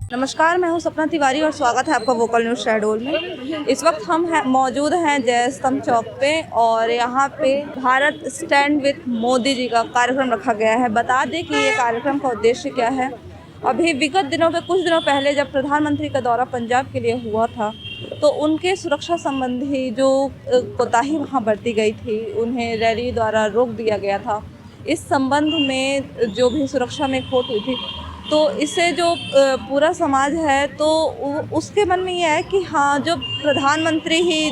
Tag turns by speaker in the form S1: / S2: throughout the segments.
S1: नमस्कार, मैं हूं सपना तिवारी और स्वागत है आपका वोकल न्यूज़ शहडोल में। इस वक्त हम मौजूद हैं जय स्तंभ चौक पे और यहाँ पे भारत स्टैंड विथ मोदी जी का कार्यक्रम रखा गया है। बता दें कि ये कार्यक्रम का उद्देश्य क्या है। अभी विगत दिनों पे कुछ दिनों पहले जब प्रधानमंत्री का दौरा पंजाब के लिए हुआ था तो उनके सुरक्षा संबंधी जो कोताही वहाँ बरती गई थी, उन्हें रैली द्वारा रोक दिया गया था। इस संबंध में जो भी सुरक्षा में खोट हुई थी तो इससे जो पूरा समाज है तो उसके मन में ये है कि हाँ, जो प्रधानमंत्री ही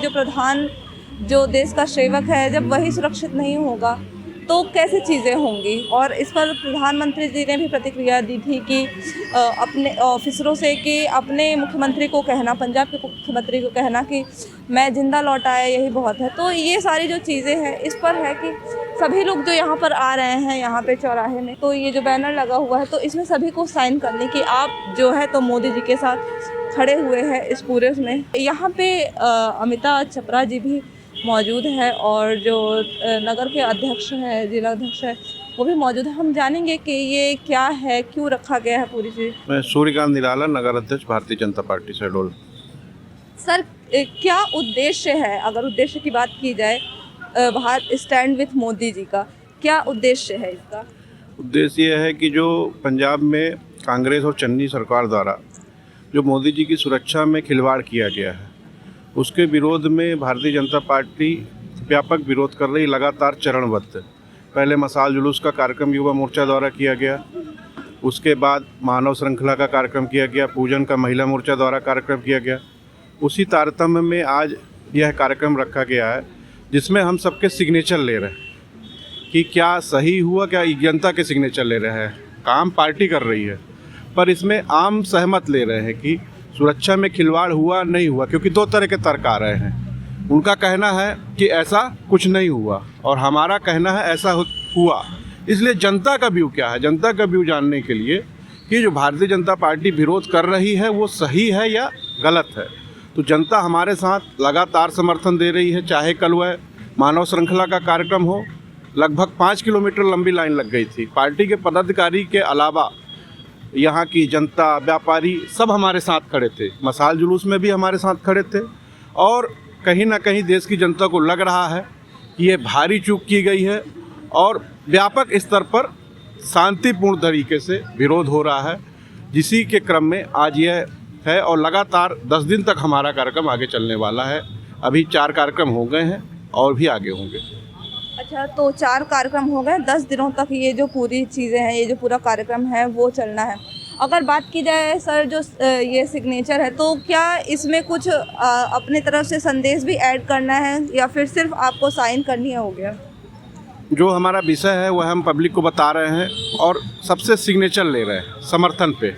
S1: जो देश का सेवक है, जब वही सुरक्षित नहीं होगा तो कैसे चीज़ें होंगी। और इस पर प्रधानमंत्री जी ने भी प्रतिक्रिया दी थी कि अपने ऑफिसरों से कि अपने मुख्यमंत्री को कहना, पंजाब के मुख्यमंत्री को कहना कि मैं ज़िंदा लौट आया, यही बहुत है। तो ये सारी जो चीज़ें हैं इस पर है कि सभी लोग जो यहाँ पर आ रहे हैं, यहाँ पे चौराहे में, तो ये जो बैनर लगा हुआ है तो इसमें सभी को साइन करने की आप जो है तो मोदी जी के साथ खड़े हुए हैं इस पूरे में। यहाँ पे अमिता छपरा जी भी मौजूद है और जो नगर के अध्यक्ष हैं, जिला अध्यक्ष है, वो भी मौजूद है। हम जानेंगे कि ये क्या है, क्यों रखा गया है पूरी चीज़।
S2: मैं सूर्यकांत निराला, नगर अध्यक्ष भारतीय जनता पार्टी शहडोल।
S1: सर, क्या उद्देश्य है, अगर उद्देश्य की बात की जाए भारत स्टैंड विथ मोदी जी का, क्या उद्देश्य है इसका?
S2: उद्देश्य यह है कि जो पंजाब में कांग्रेस और चन्नी सरकार द्वारा जो मोदी जी की सुरक्षा में खिलवाड़ किया गया है, उसके विरोध में भारतीय जनता पार्टी व्यापक विरोध कर रही, लगातार चरणबद्ध। पहले मशाल जुलूस का कार्यक्रम युवा मोर्चा द्वारा किया गया, उसके बाद मानव श्रृंखला का कार्यक्रम किया गया, पूजन का महिला मोर्चा द्वारा कार्यक्रम किया गया। उसी तारतम्य में आज यह कार्यक्रम रखा गया है जिसमें हम सबके सिग्नेचर ले रहे हैं कि क्या सही हुआ, क्या जनता के सिग्नेचर ले रहे हैं। काम पार्टी कर रही है पर इसमें आम सहमत ले रहे हैं कि सुरक्षा में खिलवाड़ हुआ नहीं हुआ, क्योंकि दो तरह के तर्क आ रहे हैं। उनका कहना है कि ऐसा कुछ नहीं हुआ और हमारा कहना है ऐसा हुआ। इसलिए जनता का व्यू क्या है, जनता का व्यू जानने के लिए कि जो भारतीय जनता पार्टी विरोध कर रही है वो सही है या गलत है, तो जनता हमारे साथ लगातार समर्थन दे रही है। चाहे कल वह मानव श्रृंखला का कार्यक्रम हो, लगभग 5 किलोमीटर लंबी लाइन लग गई थी। पार्टी के पदाधिकारी के अलावा यहाँ की जनता, व्यापारी सब हमारे साथ खड़े थे। मशाल जुलूस में भी हमारे साथ खड़े थे और कहीं ना कहीं देश की जनता को लग रहा है कि ये भारी चूक की गई है और व्यापक स्तर पर शांतिपूर्ण तरीके से विरोध हो रहा है, जिसी के क्रम में आज यह है। और लगातार 10 दिन तक हमारा कार्यक्रम आगे चलने वाला है। अभी 4 कार्यक्रम हो गए हैं और भी आगे होंगे।
S1: अच्छा, तो 4 कार्यक्रम हो गए, 10 दिनों तक ये जो पूरी चीज़ें हैं, ये जो पूरा कार्यक्रम है वो चलना है। अगर बात की जाए सर, जो ये सिग्नेचर है तो क्या इसमें कुछ अपनी तरफ से संदेश भी ऐड करना है या फिर सिर्फ आपको साइन करनी है, हो गया?
S2: जो हमारा विषय है वह हम पब्लिक को बता रहे हैं और सबसे सिग्नेचर ले रहे हैं समर्थन पे।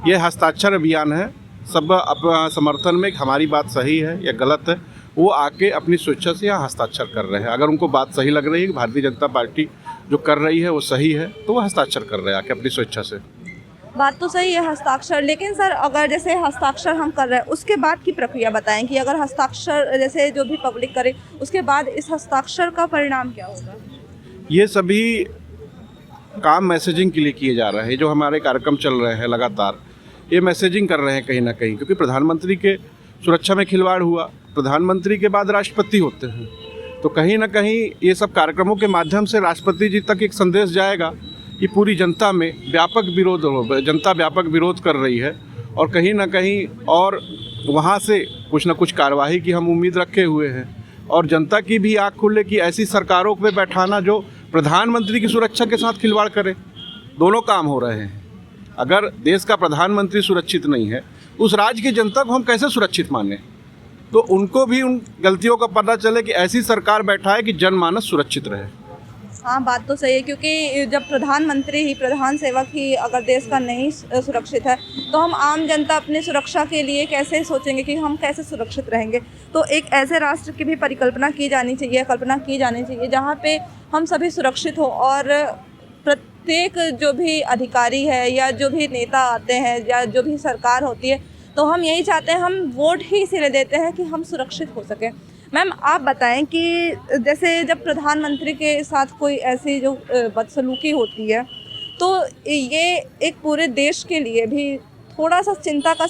S2: ये हस्ताक्षर अभियान है, सब अपना समर्थन में हमारी बात सही है या गलत है वो आके अपनी स्वेच्छा से यहाँ हस्ताक्षर कर रहे हैं। अगर उनको बात सही लग रही है कि भारतीय जनता पार्टी जो कर रही है वो सही है तो वो हस्ताक्षर कर रहे हैं आके अपनी स्वेच्छा से।
S1: बात तो सही है हस्ताक्षर, लेकिन सर अगर जैसे हस्ताक्षर हम कर रहे हैं उसके बाद की प्रक्रिया बताएं कि अगर हस्ताक्षर जैसे जो भी पब्लिक करे उसके बाद इस हस्ताक्षर का परिणाम क्या होगा? ये
S2: सभी काम मैसेजिंग के लिए किए जा रहे हैं। जो हमारे कार्यक्रम चल रहे हैं लगातार ये मैसेजिंग कर रहे हैं कहीं ना कहीं, क्योंकि प्रधानमंत्री के सुरक्षा में खिलवाड़ हुआ, प्रधानमंत्री के बाद राष्ट्रपति होते हैं, तो कहीं ना कहीं ये सब कार्यक्रमों के माध्यम से राष्ट्रपति जी तक एक संदेश जाएगा कि पूरी जनता में व्यापक विरोध हो, जनता व्यापक विरोध कर रही है और कहीं ना कहीं और वहाँ से कुछ ना कुछ कार्यवाही की हम उम्मीद रखे हुए हैं। और जनता की भी आँख खुले कि ऐसी सरकारों पे बैठाना जो प्रधानमंत्री की सुरक्षा के साथ खिलवाड़ करे, दोनों काम हो रहे हैं। अगर देश का प्रधानमंत्री सुरक्षित नहीं है, उस राज्य की जनता को हम कैसे सुरक्षित माने? तो उनको भी उन गलतियों का पता चले कि ऐसी सरकार बैठा है कि जनमानस सुरक्षित रहे।
S1: हाँ, बात तो सही है, क्योंकि जब प्रधानमंत्री ही, प्रधान सेवक ही अगर देश का नहीं सुरक्षित है तो हम आम जनता अपनी सुरक्षा के लिए कैसे सोचेंगे कि हम कैसे सुरक्षित रहेंगे। तो एक ऐसे राष्ट्र की भी परिकल्पना की जानी चाहिए, कल्पना की जानी चाहिए जहाँ पे हम सभी सुरक्षित हो और प्रत्येक जो भी अधिकारी है या जो भी नेता आते हैं या जो भी सरकार होती है, तो हम यही चाहते हैं, हम वोट ही इसीलिए देते हैं कि हम सुरक्षित हो सकें। मैम, आप बताएं कि जैसे जब प्रधानमंत्री के साथ कोई ऐसी जो बदसलूकी होती है तो ये एक पूरे देश के लिए भी थोड़ा सा चिंता का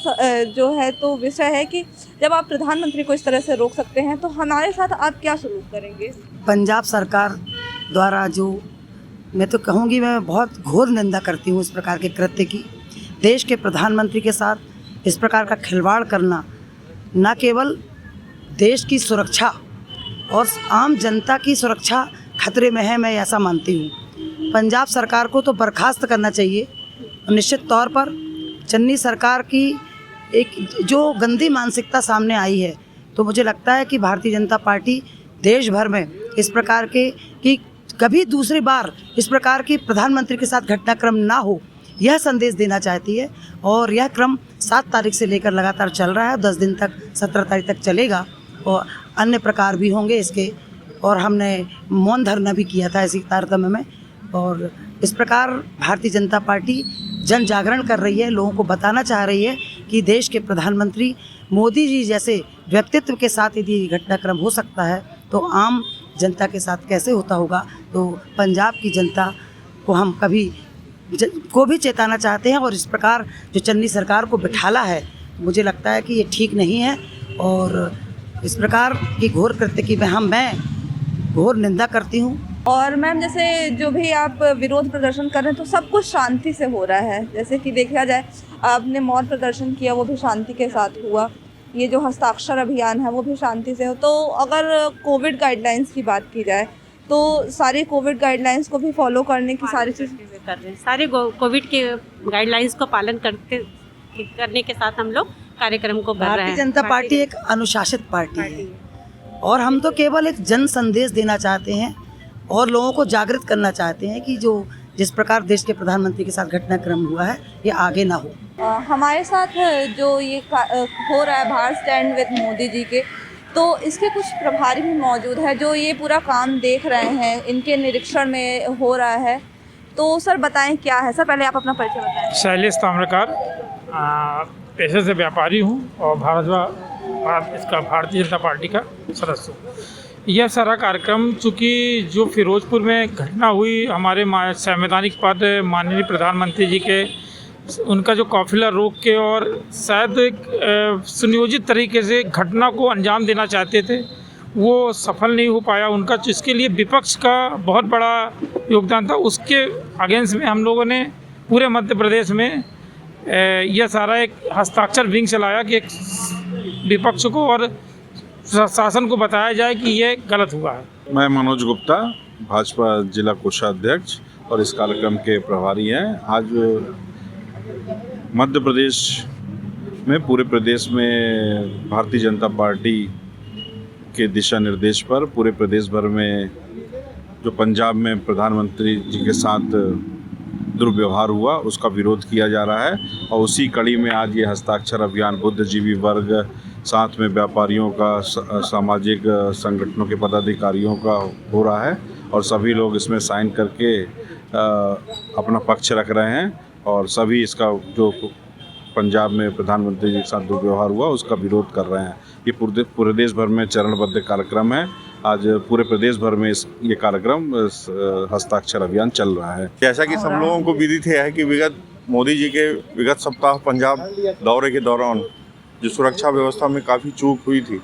S1: जो है तो विषय है कि जब आप प्रधानमंत्री को इस तरह से रोक सकते हैं तो हमारे साथ आप क्या सलूक करेंगे?
S3: पंजाब सरकार द्वारा जो, मैं तो कहूँगी, मैं बहुत घोर निंदा करती हूँ इस प्रकार के कृत्य की। देश के प्रधानमंत्री के साथ इस प्रकार का खिलवाड़ करना न केवल देश की सुरक्षा और आम जनता की सुरक्षा खतरे में है, मैं ऐसा मानती हूँ। पंजाब सरकार को तो बर्खास्त करना चाहिए। निश्चित तौर पर चन्नी सरकार की एक जो गंदी मानसिकता सामने आई है, तो मुझे लगता है कि भारतीय जनता पार्टी देश भर में इस प्रकार के कि कभी दूसरी बार इस प्रकार की प्रधानमंत्री के साथ घटनाक्रम ना हो, यह संदेश देना चाहती है। और यह क्रम 7 तारीख से लेकर लगातार चल रहा है, 10 दिन तक 17 तारीख तक चलेगा और अन्य प्रकार भी होंगे इसके। और हमने मौन धरना भी किया था इसी तारतम्य में। और इस प्रकार भारतीय जनता पार्टी जन जागरण कर रही है, लोगों को बताना चाह रही है कि देश के प्रधानमंत्री मोदी जी जैसे व्यक्तित्व के साथ यदि घटनाक्रम हो सकता है तो आम जनता के साथ कैसे होता होगा। तो पंजाब की जनता को हम को भी चेताना चाहते हैं। और इस प्रकार जो चन्नी सरकार को बिठाला है, मुझे लगता है कि ये ठीक नहीं है। और इस प्रकार की घोर कृत्य की मैं घोर निंदा करती हूँ।
S1: और मैम, जैसे जो भी आप विरोध प्रदर्शन कर रहे हैं तो सब कुछ शांति से हो रहा है। जैसे कि देखा जाए, आपने मौन प्रदर्शन किया, वो भी शांति के साथ हुआ। ये जो हस्ताक्षर अभियान है वो भी शांति से हो। तो अगर कोविड गाइडलाइंस की बात की जाए तो सारी कोविड गाइडलाइंस को भी फॉलो करने की सारी चीज़ें
S4: कर रहे हैं। सारे कोविड के गाइडलाइंस को पालन करने के साथ हम लोग कार्यक्रम को कर रहे हैं।
S3: भारतीय जनता पार्टी एक अनुशासित पार्टी है और हम तो केवल एक जन संदेश देना चाहते हैं और लोगों को जागृत करना चाहते हैं कि जिस प्रकार देश के प्रधानमंत्री के साथ घटनाक्रम हुआ है ये आगे ना हो।
S1: हमारे साथ जो ये हो रहा है भारत स्टैंड विद मोदी जी के, तो इसके कुछ प्रभारी भी मौजूद है जो ये पूरा काम देख रहे हैं, इनके निरीक्षण में हो रहा है। तो सर बताएं क्या है। सर पहले आप अपना परिचय बताएं।
S5: शैलेश ताम्रकार, पेशे से व्यापारी हूँ और भारतीय जनता पार्टी का सदस्य हूँ। यह सारा कार्यक्रम चूँकि जो फिरोजपुर में घटना हुई, हमारे संवैधानिक पद माननीय प्रधानमंत्री जी के, उनका जो काफिला रोक के और शायद एक सुनियोजित तरीके से घटना को अंजाम देना चाहते थे, वो सफल नहीं हो पाया उनका। इसके लिए विपक्ष का बहुत बड़ा योगदान था। उसके अगेंस्ट में हम लोगों ने पूरे मध्य प्रदेश में यह सारा एक हस्ताक्षर विंग चलाया कि एक विपक्ष को और शासन को बताया जाए कि ये गलत हुआ है।
S2: मैं मनोज गुप्ता, भाजपा जिला कोषाध्यक्ष और इस कार्यक्रम के प्रभारी हैं। आज मध्य प्रदेश में, पूरे प्रदेश में भारतीय जनता पार्टी के दिशा निर्देश पर पूरे प्रदेश भर में जो पंजाब में प्रधानमंत्री जी के साथ दुर्व्यवहार हुआ उसका विरोध किया जा रहा है। और उसी कड़ी में आज ये हस्ताक्षर अभियान बुद्धिजीवी वर्ग, साथ में व्यापारियों का, सामाजिक संगठनों के पदाधिकारियों का हो रहा है और सभी लोग इसमें साइन करके अपना पक्ष रख रहे हैं और सभी इसका जो पंजाब में प्रधानमंत्री जी के साथ दुर्व्यवहार हुआ उसका विरोध कर रहे हैं। ये पूरे देश भर में चरणबद्ध कार्यक्रम है। आज पूरे प्रदेश भर में ये कार्यक्रम हस्ताक्षर अभियान चल रहा है।
S6: जैसा कि सब लोगों को विदित है कि मोदी जी के विगत सप्ताह पंजाब दौरे के दौरान जो सुरक्षा व्यवस्था में काफ़ी चूक हुई थी,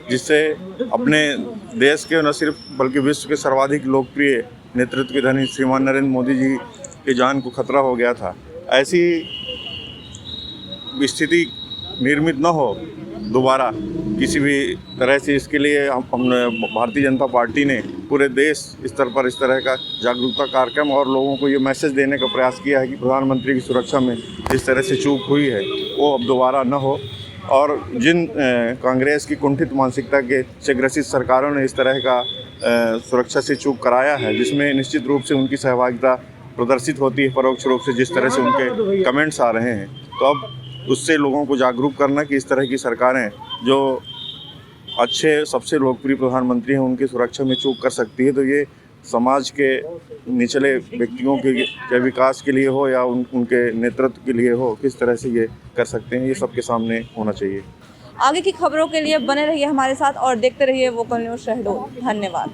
S6: जिससे अपने देश के न सिर्फ बल्कि विश्व के सर्वाधिक लोकप्रिय नेतृत्व के धनी श्रीमान नरेंद्र मोदी जी की जान को खतरा हो गया था। ऐसी स्थिति निर्मित न हो दोबारा किसी भी तरह से, इसके लिए हमने भारतीय जनता पार्टी ने पूरे देश स्तर पर इस तरह का जागरूकता कार्यक्रम और लोगों को ये मैसेज देने का प्रयास किया है कि प्रधानमंत्री की सुरक्षा में जिस तरह से चूक हुई है वो अब दोबारा न हो। और जिन कांग्रेस की कुंठित मानसिकता से ग्रसित सरकारों ने इस तरह का सुरक्षा से चूक कराया है, जिसमें निश्चित रूप से उनकी सहभागिता प्रदर्शित होती है परोक्ष रूप से, जिस तरह से उनके कमेंट्स आ रहे हैं। तो अब उससे लोगों को जागरूक करना कि इस तरह की सरकारें जो अच्छे सबसे लोकप्रिय प्रधानमंत्री हैं उनकी सुरक्षा में चूक कर सकती है, तो ये समाज के निचले व्यक्तियों के विकास के लिए हो या उनके नेतृत्व के लिए हो, किस तरह से ये कर सकते हैं, ये सबके सामने होना चाहिए।
S1: आगे की खबरों के लिए बने रहिए हमारे साथ और देखते रहिए वोकल न्यूज़ शहडोल। धन्यवाद।